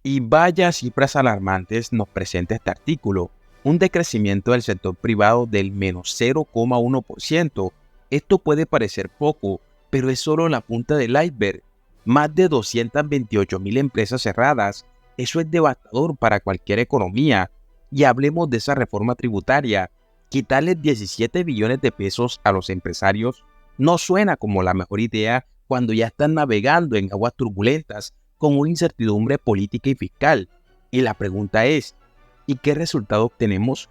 Y vaya cifras alarmantes nos presenta este artículo. Un decrecimiento del sector privado del menos 0,1%. Esto puede parecer poco, pero es solo la punta del iceberg. Más de 228.000 empresas cerradas. Eso es devastador para cualquier economía. Y hablemos de esa reforma tributaria. Quitarles 17 billones de pesos a los empresarios no suena como la mejor idea cuando ya están navegando en aguas turbulentas con una incertidumbre política y fiscal. Y la pregunta es, ¿y qué resultado obtenemos?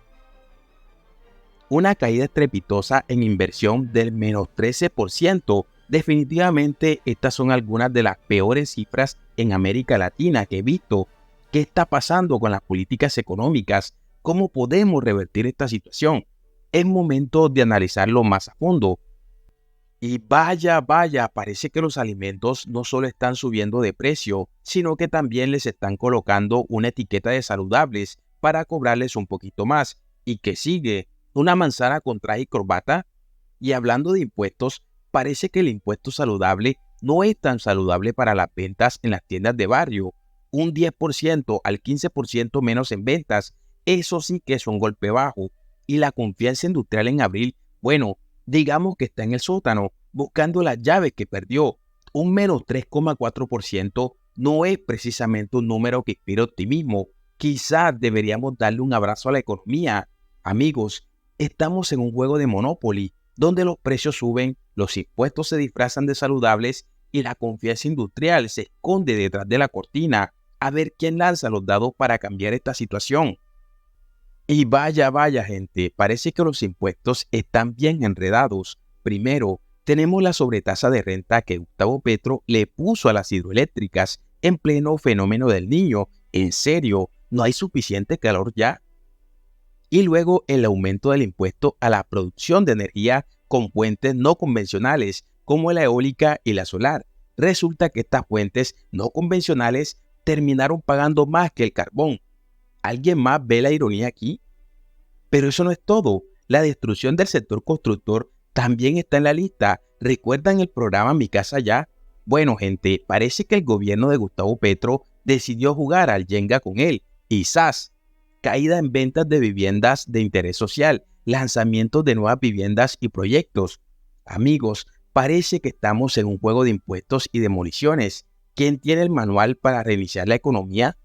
Una caída estrepitosa en inversión del menos 13%. Definitivamente estas son algunas de las peores cifras en América Latina que he visto. ¿Qué está pasando con las políticas económicas? ¿Cómo podemos revertir esta situación? Es momento de analizarlo más a fondo. Y vaya, parece que los alimentos no solo están subiendo de precio, sino que también les están colocando una etiqueta de saludables para cobrarles un poquito más. ¿Y qué sigue? ¿Una manzana con traje y corbata? Y hablando de impuestos, parece que el impuesto saludable no es tan saludable para las ventas en las tiendas de barrio. Un 10% al 15% menos en ventas, eso sí que es un golpe bajo. Y la confianza industrial en abril, bueno, digamos que está en el sótano, buscando las llaves que perdió. Un menos 3,4% no es precisamente un número que inspire optimismo. Quizás deberíamos darle un abrazo a la economía. Amigos, estamos en un juego de Monopoly, donde los precios suben, los impuestos se disfrazan de saludables y la confianza industrial se esconde detrás de la cortina. A ver quién lanza los dados para cambiar esta situación. Y vaya gente, parece que los impuestos están bien enredados. Primero, tenemos la sobretasa de renta que Gustavo Petro le puso a las hidroeléctricas en pleno fenómeno del Niño. En serio, ¿no hay suficiente calor ya? Y luego el aumento del impuesto a la producción de energía con fuentes no convencionales, como la eólica y la solar. Resulta que estas fuentes no convencionales terminaron pagando más que el carbón. ¿Alguien más ve la ironía aquí? Pero eso no es todo. La destrucción del sector constructor también está en la lista. ¿Recuerdan el programa Mi Casa Ya? Bueno, gente, parece que el gobierno de Gustavo Petro decidió jugar al Jenga con él. Y ¡zas! Caída en ventas de viviendas de interés social, lanzamientos de nuevas viviendas y proyectos. Amigos, parece que estamos en un juego de impuestos y demoliciones. ¿Quién tiene el manual para reiniciar la economía?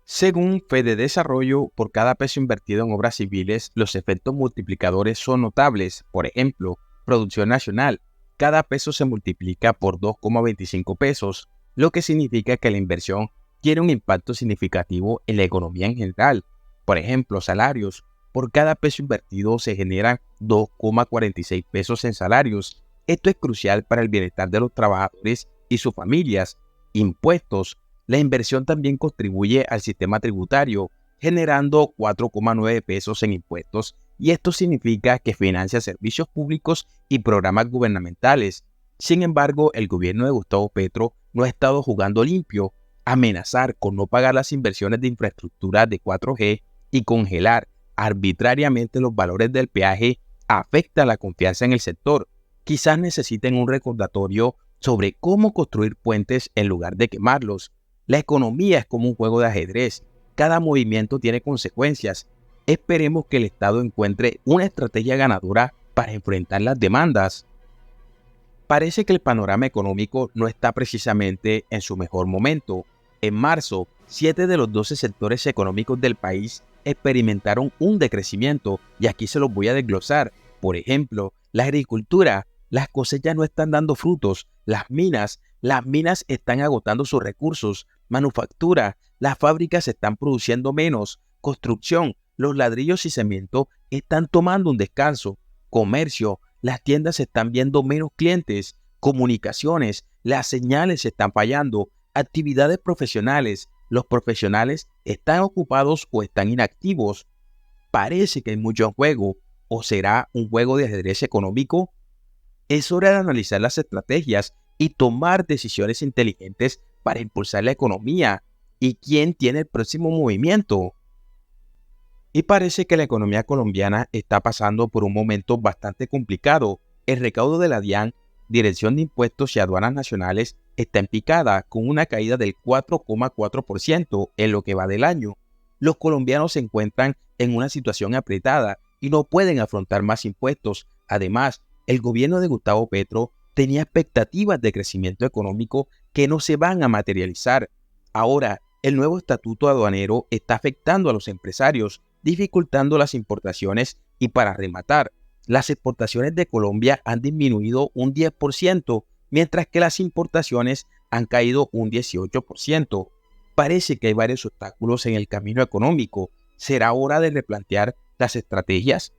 Según Fede Desarrollo, por cada peso invertido en obras civiles, los efectos multiplicadores son notables. Por ejemplo, producción nacional. Cada peso se multiplica por 2,25 pesos, lo que significa que la inversión tiene un impacto significativo en la economía en general. Por ejemplo, salarios. Por cada peso invertido se generan 2,46 pesos en salarios. Esto es crucial para el bienestar de los trabajadores y sus familias. Impuestos. La inversión también contribuye al sistema tributario, generando 4,9 pesos en impuestos, y esto significa que financia servicios públicos y programas gubernamentales. Sin embargo, el gobierno de Gustavo Petro no ha estado jugando limpio. Amenazar con no pagar las inversiones de infraestructura de 4G y congelar arbitrariamente los valores del peaje afecta la confianza en el sector. Quizás necesiten un recordatorio sobre cómo construir puentes en lugar de quemarlos. La economía es como un juego de ajedrez. Cada movimiento tiene consecuencias. Esperemos que el Estado encuentre una estrategia ganadora para enfrentar las demandas. Parece que el panorama económico no está precisamente en su mejor momento. En marzo, 7 de los 12 sectores económicos del país experimentaron un decrecimiento y aquí se los voy a desglosar. Por ejemplo, la agricultura, las cosechas no están dando frutos. Las minas están agotando sus recursos. Manufactura, las fábricas están produciendo menos. Construcción, los ladrillos y cemento están tomando un descanso. Comercio, las tiendas están viendo menos clientes. Comunicaciones, las señales están fallando. Actividades profesionales, los profesionales están ocupados o están inactivos. Parece que hay mucho en juego. ¿O será un juego de ajedrez económico? Es hora de analizar las estrategias y tomar decisiones inteligentes para impulsar la economía. ¿Y quién tiene el próximo movimiento? Y parece que la economía colombiana está pasando por un momento bastante complicado. El recaudo de la DIAN, Dirección de Impuestos y Aduanas Nacionales, está en picada con una caída del 4,4% en lo que va del año. Los colombianos se encuentran en una situación apretada y no pueden afrontar más impuestos. Además, el gobierno de Gustavo Petro tenía expectativas de crecimiento económico que no se van a materializar. Ahora, el nuevo estatuto aduanero está afectando a los empresarios, dificultando las importaciones y para rematar, las exportaciones de Colombia han disminuido un 10%, mientras que las importaciones han caído un 18%. Parece que hay varios obstáculos en el camino económico. ¿Será hora de replantear las estrategias?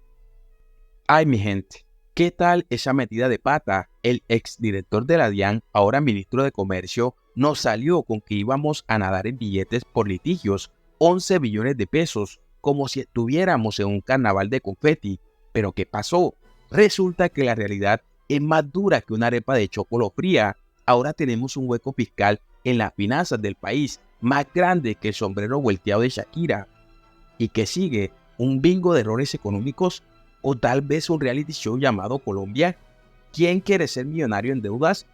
Ay, mi gente, ¿qué tal esa metida de pata? El exdirector de la DIAN, ahora ministro de Comercio, nos salió con que íbamos a nadar en billetes por litigios, 11 billones de pesos, como si estuviéramos en un carnaval de confeti. ¿Pero qué pasó? Resulta que la realidad es más dura que una arepa de chocolate fría. Ahora tenemos un hueco fiscal en las finanzas del país, más grande que el sombrero volteado de Shakira. ¿Y qué sigue? ¿Un bingo de errores económicos? ¿O tal vez un reality show llamado Colombia? ¿Quién quiere ser millonario en deudas?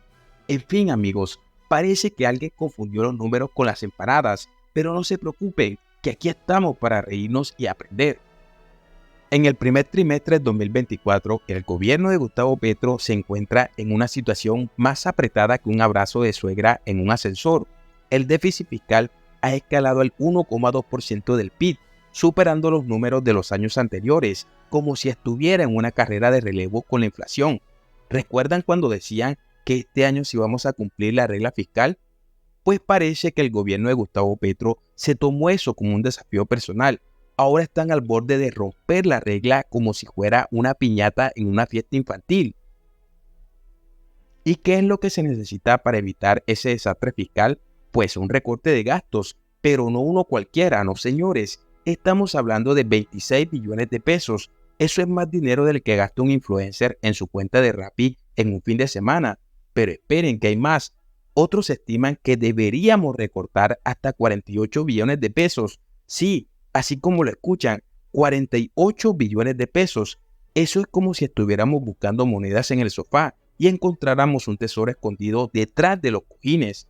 En fin, amigos, parece que alguien confundió los números con las empanadas, pero no se preocupen, que aquí estamos para reírnos y aprender. En el primer trimestre de 2024, el gobierno de Gustavo Petro se encuentra en una situación más apretada que un abrazo de suegra en un ascensor. El déficit fiscal ha escalado al 1,2% del PIB, superando los números de los años anteriores, como si estuviera en una carrera de relevo con la inflación. ¿Recuerdan cuando decían que este año sí íbamos a cumplir la regla fiscal? Pues parece que el gobierno de Gustavo Petro se tomó eso como un desafío personal. Ahora están al borde de romper la regla como si fuera una piñata en una fiesta infantil. ¿Y qué es lo que se necesita para evitar ese desastre fiscal? Pues un recorte de gastos, pero no uno cualquiera, no señores. Estamos hablando de 26 billones de pesos. Eso es más dinero del que gasta un influencer en su cuenta de Rappi en un fin de semana. Pero esperen que hay más. Otros estiman que deberíamos recortar hasta 48 billones de pesos. Sí, así como lo escuchan, 48 billones de pesos. Eso es como si estuviéramos buscando monedas en el sofá y encontráramos un tesoro escondido detrás de los cojines.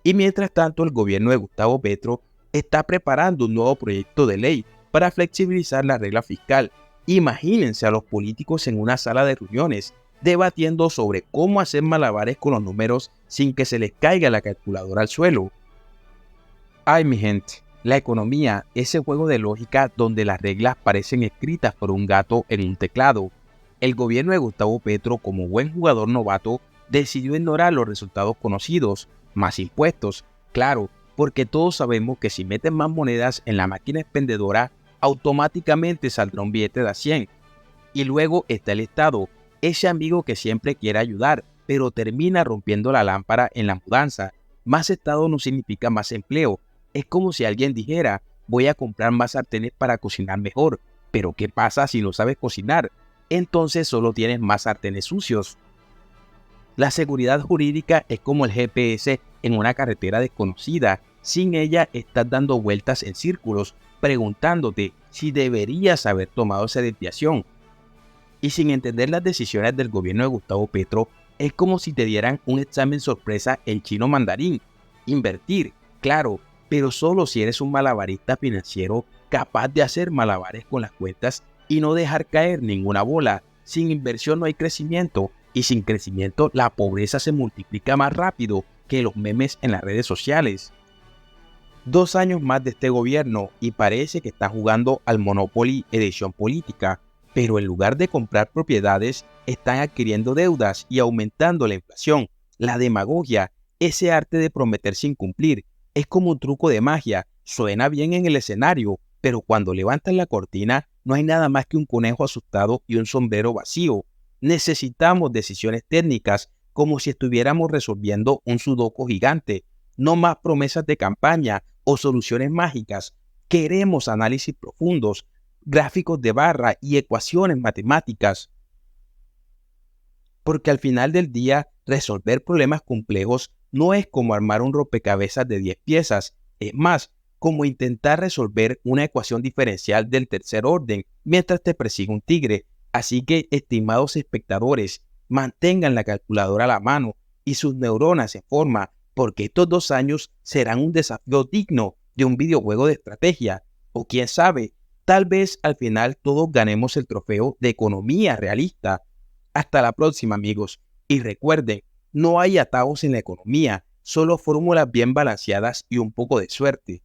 Y mientras tanto, el gobierno de Gustavo Petro está preparando un nuevo proyecto de ley para flexibilizar la regla fiscal. Imagínense a los políticos en una sala de reuniones debatiendo sobre cómo hacer malabares con los números sin que se les caiga la calculadora al suelo. Ay, mi gente, la economía, ese juego de lógica donde las reglas parecen escritas por un gato en un teclado. El gobierno de Gustavo Petro, como buen jugador novato, decidió ignorar los resultados conocidos, más impuestos, claro, porque todos sabemos que si meten más monedas en la máquina expendedora, automáticamente saldrá un billete de a 100. Y luego está el Estado, ese amigo que siempre quiere ayudar, pero termina rompiendo la lámpara en la mudanza. Más Estado no significa más empleo. Es como si alguien dijera, voy a comprar más sartenes para cocinar mejor, pero ¿qué pasa si no sabes cocinar? Entonces solo tienes más sartenes sucios. La seguridad jurídica es como el GPS en una carretera desconocida. Sin ella estás dando vueltas en círculos, preguntándote si deberías haber tomado esa desviación. Y sin entender las decisiones del gobierno de Gustavo Petro, es como si te dieran un examen sorpresa en chino mandarín. Invertir, claro, pero solo si eres un malabarista financiero capaz de hacer malabares con las cuentas y no dejar caer ninguna bola. Sin inversión no hay crecimiento y sin crecimiento la pobreza se multiplica más rápido que los memes en las redes sociales. 2 años más de este gobierno y parece que está jugando al Monopoly edición política, pero en lugar de comprar propiedades están adquiriendo deudas y aumentando la inflación. La demagogia, ese arte de prometer sin cumplir, es como un truco de magia, suena bien en el escenario, pero cuando levantan la cortina no hay nada más que un conejo asustado y un sombrero vacío. Necesitamos decisiones técnicas como si estuviéramos resolviendo un sudoku gigante, no más promesas de campaña o soluciones mágicas. Queremos análisis profundos, gráficos de barra y ecuaciones matemáticas. Porque al final del día, resolver problemas complejos no es como armar un rompecabezas de 10 piezas, es más, como intentar resolver una ecuación diferencial del tercer orden mientras te persigue un tigre. Así que, estimados espectadores, mantengan la calculadora a la mano y sus neuronas en forma, porque estos 2 años serán un desafío digno de un videojuego de estrategia. O quién sabe, tal vez al final todos ganemos el trofeo de economía realista. Hasta la próxima, amigos. Y recuerden, no hay atajos en la economía, solo fórmulas bien balanceadas y un poco de suerte.